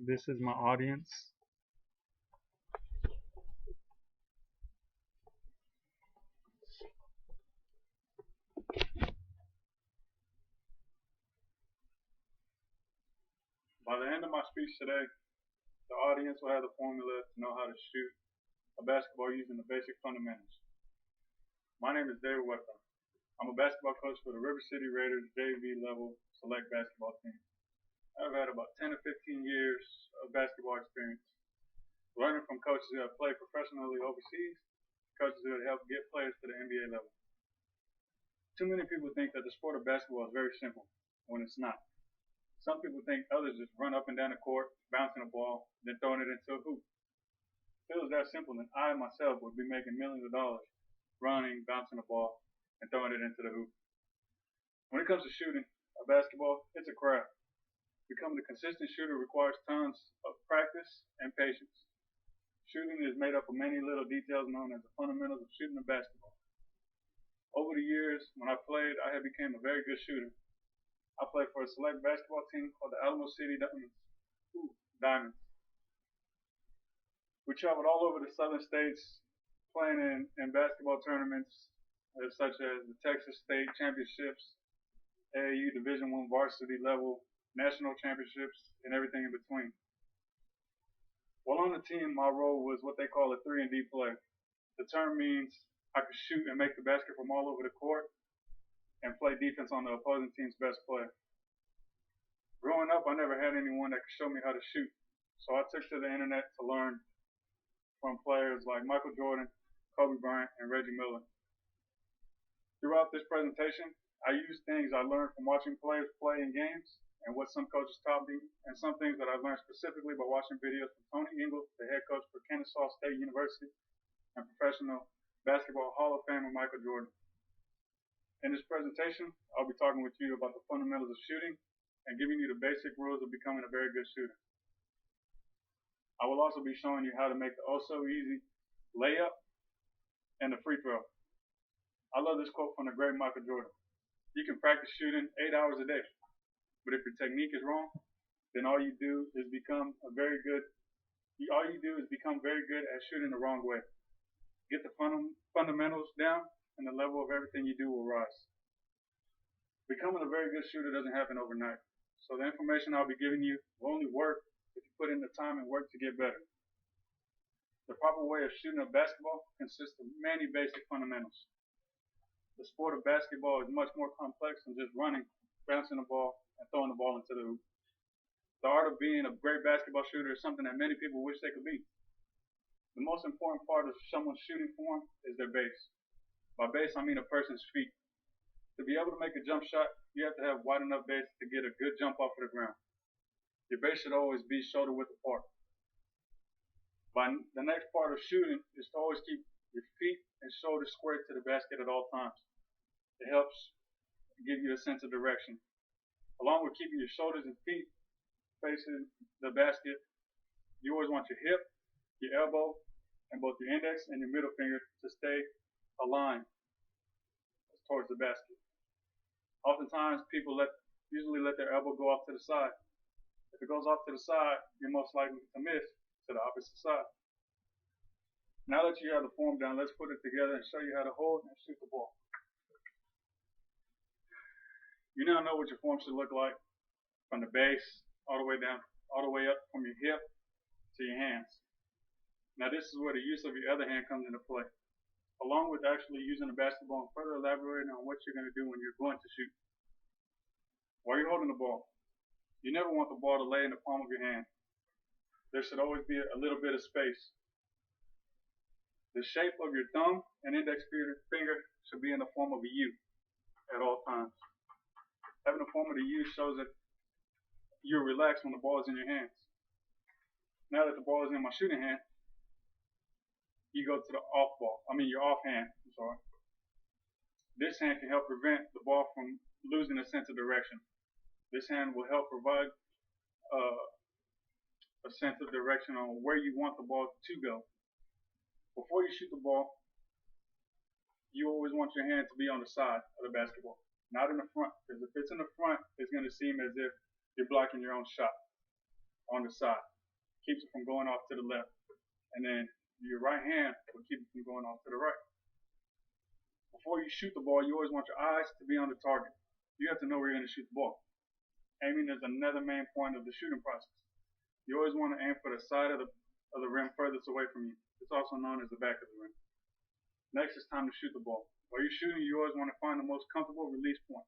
This is my audience. By the end of my speech today, the audience will have the formula to know how to shoot a basketball using the basic fundamentals. My name is David Webber. I'm a basketball coach for the River City Raiders JV level select basketball team. I've had about 10 to 15 years of basketball experience, learning from coaches who have played professionally overseas, coaches who have helped get players to the NBA level. Too many people think that the sport of basketball is very simple, when it's not. Some people think others just run up and down the court, bouncing a ball, then throwing it into a hoop. If it was that simple, then I myself would be making millions of dollars running, bouncing a ball, and throwing it into the hoop. When it comes to shooting a basketball, it's a craft. Becoming a consistent shooter requires tons of practice and patience. Shooting is made up of many little details known as the fundamentals of shooting a basketball. Over the years, when I played, I had become a very good shooter. I played for a select basketball team called the Alamo City Diamonds. We traveled all over the southern states playing in basketball tournaments such as the Texas State Championships, AAU Division I varsity level, national championships, and everything in between. While on the team, my role was what they call a 3-and-D player. The term means I could shoot and make the basket from all over the court and play defense on the opposing team's best player. Growing up, I never had anyone that could show me how to shoot, so I took to the internet to learn from players like Michael Jordan, Kobe Bryant, and Reggie Miller. Throughout this presentation, I used things I learned from watching players play in games and what some coaches taught me, and some things that I learned specifically by watching videos from Tony Ingle, the head coach for Kennesaw State University, and professional basketball Hall of Famer Michael Jordan. In this presentation, I'll be talking with you about the fundamentals of shooting and giving you the basic rules of becoming a very good shooter. I will also be showing you how to make the oh-so-easy layup and the free throw. I love this quote from the great Michael Jordan. You can practice shooting 8 hours a day, but if your technique is wrong, then all you do is become very good at shooting the wrong way. Get the fundamentals down, and the level of everything you do will rise. Becoming a very good shooter doesn't happen overnight, so the information I'll be giving you will only work if you put in the time and work to get better. The proper way of shooting a basketball consists of many basic fundamentals. The sport of basketball is much more complex than just running, bouncing the ball, and throwing the ball into the hoop. The art of being a great basketball shooter is something that many people wish they could be. The most important part of someone's shooting form is their base. By base, I mean a person's feet. To be able to make a jump shot, you have to have wide enough base to get a good jump off of the ground. Your base should always be shoulder width apart. The next part of shooting is to always keep your feet and shoulders squared to the basket at all times. It helps give you a sense of direction. Along with keeping your shoulders and feet facing the basket, you always want your hip, your elbow, and both your index and your middle finger to stay aligned towards the basket. Oftentimes, people usually let their elbow go off to the side. If it goes off to the side, you're most likely to miss to the opposite side. Now that you have the form down, let's put it together and show you how to hold and shoot the ball. You now know what your form should look like from the base all the way down, all the way up from your hip to your hands. Now this is where the use of your other hand comes into play, along with actually using the basketball and further elaborating on what you're going to do when you're going to shoot. While you're holding the ball, you never want the ball to lay in the palm of your hand. There should always be a little bit of space. The shape of your thumb and index finger should be in the form of a U at all times. Having the form of the U shows that you're relaxed when the ball is in your hands. Now that the ball is in my shooting hand, you go to the your off hand. This hand can help prevent the ball from losing a sense of direction. This hand will help provide a sense of direction on where you want the ball to go. Before you shoot the ball, you always want your hand to be on the side of the basketball, not in the front, because if it's in the front, it's going to seem as if you're blocking your own shot on the side. keeps it from going off to the left. And then your right hand will keep it from going off to the right. Before you shoot the ball, you always want your eyes to be on the target. You have to know where you're going to shoot the ball. Aiming is another main point of the shooting process. You always want to aim for the side of the rim furthest away from you. It's also known as the back of the rim. Next, it's time to shoot the ball. While you're shooting, you always want to find the most comfortable release point.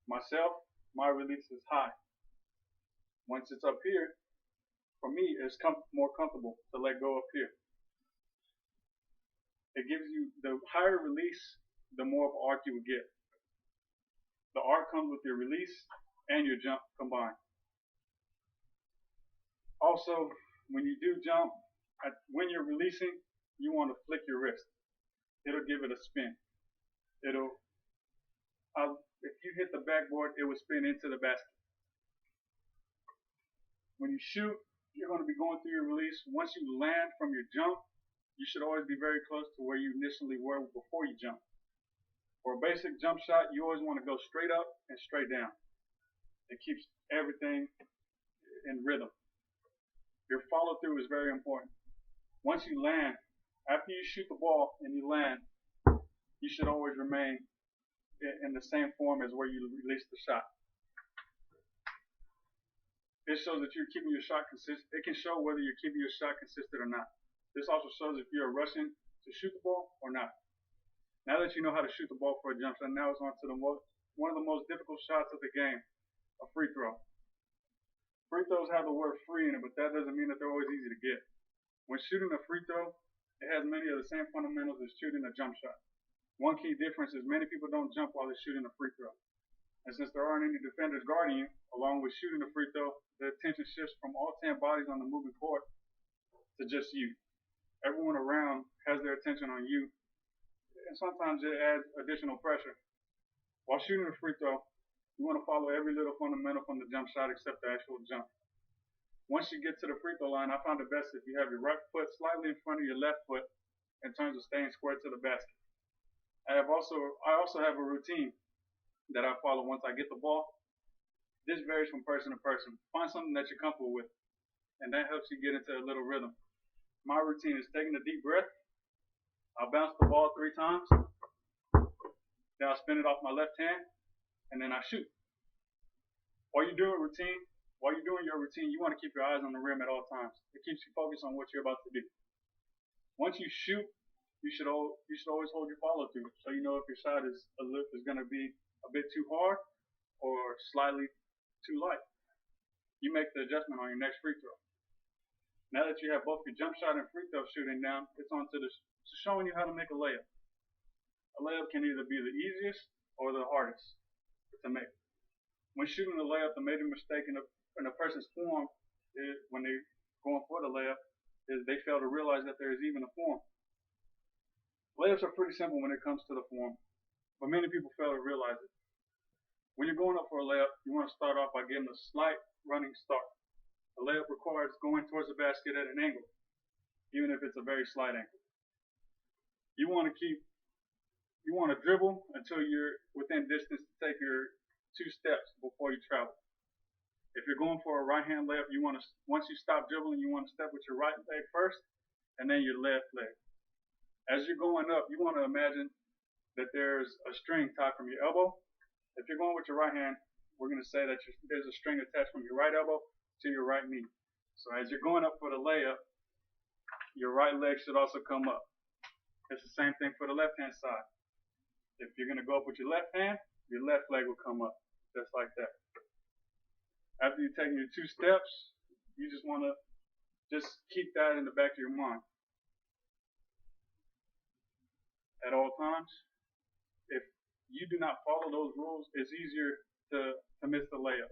Myself, my release is high. Once it's up here, for me, it's more comfortable to let go up here. It gives you the higher release, the more of arc you will get. The arc comes with your release and your jump combined. Also, when you do jump, when you're releasing, you want to flick your wrist. It'll give it a spin. If you hit the backboard, it will spin into the basket. When you shoot, you're going to be going through your release. Once you land from your jump, you should always be very close to where you initially were before you jump. For a basic jump shot, you always want to go straight up and straight down. It keeps everything in rhythm. Your follow through is very important. Once you land, after you shoot the ball and you land, you should always remain in the same form as where you released the shot. It shows that you're keeping your shot consistent. It can show whether you're keeping your shot consistent or not. This also shows if you're rushing to shoot the ball or not. Now that you know how to shoot the ball for a jump shot, now it's on to one of the most difficult shots of the game, a free throw. Free throws have the word free in it, but that doesn't mean that they're always easy to get. When shooting a free throw, it has many of the same fundamentals as shooting a jump shot. One key difference is many people don't jump while they're shooting a free throw. And since there aren't any defenders guarding you, along with shooting a free throw, the attention shifts from all 10 bodies on the moving court to just you. Everyone around has their attention on you, and sometimes it adds additional pressure. While shooting a free throw, you want to follow every little fundamental from the jump shot except the actual jump. Once you get to the free throw line, I found it best if you have your right foot slightly in front of your left foot in terms of staying square to the basket. I also have a routine that I follow once I get the ball. This varies from person to person. Find something that you're comfortable with, and that helps you get into a little rhythm. My routine is taking a deep breath. I'll bounce the ball 3 times. Then I'll spin it off my left hand, and then I shoot. While you're doing your routine, you want to keep your eyes on the rim at all times. It keeps you focused on what you're about to do. Once you shoot, you should always hold your follow through, so you know if your shot is going to be a bit too hard or slightly too light. You make the adjustment on your next free throw. Now that you have both your jump shot and free throw shooting down, it's on to showing you how to make a layup. A layup can either be the easiest or the hardest to make. When shooting a layup, the major mistake in a person's form is, when they're going for the layup, is they fail to realize that there is even a form. Layups are pretty simple when it comes to the form, but many people fail to realize it. When you're going up for a layup, you want to start off by getting a slight running start. A layup requires going towards the basket at an angle, even if it's a very slight angle. You want to dribble until you're within distance to take your 2 steps before you travel. If you're going for a right hand layup, once you stop dribbling, you want to step with your right leg first, and then your left leg. As you're going up, you want to imagine that there's a string tied from your elbow. If you're going with your right hand, we're going to say that there's a string attached from your right elbow to your right knee. So as you're going up for the layup, your right leg should also come up. It's the same thing for the left hand side. If you're going to go up with your left hand, your left leg will come up, just like that. After you've taken your 2 steps, you just want to keep that in the back of your mind. At all times, if you do not follow those rules, it's easier to miss the layup.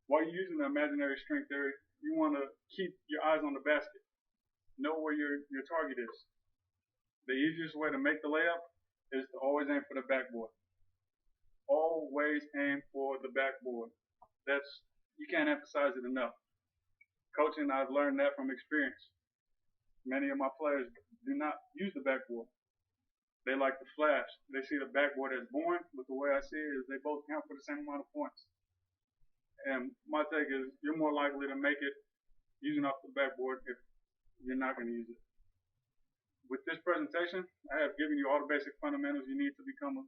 While you're using the imaginary string theory, you want to keep your eyes on the basket. Know where your target is. The easiest way to make the layup is to always aim for the backboard. Always aim for the backboard. You can't emphasize it enough. Coaching, I've learned that from experience. Many of my players do not use the backboard. They like to flash. They see the backboard as boring, but the way I see it is they both count for the same amount of points. And my take is you're more likely to make it using off the backboard if you're not going to use it. With this presentation, I have given you all the basic fundamentals you need to become a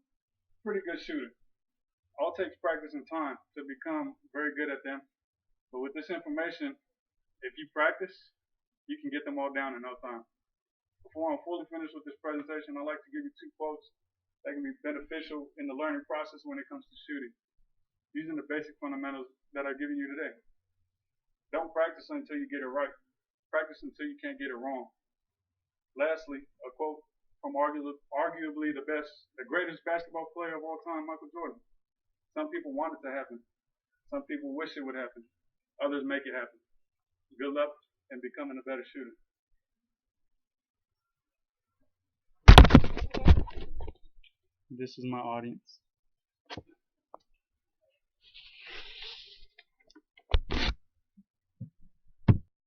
pretty good shooter. All takes practice and time to become very good at them. But with this information, if you practice, you can get them all down in no time. Before I'm fully finished with this presentation, I'd like to give you 2 quotes that can be beneficial in the learning process when it comes to shooting, using the basic fundamentals that I've given you today. Don't practice until you get it right. Practice until you can't get it wrong. Lastly, a quote from arguably the greatest basketball player of all time, Michael Jordan. Some people want it to happen. Some people wish it would happen. Others make it happen. Good luck in becoming a better shooter. This is my audience.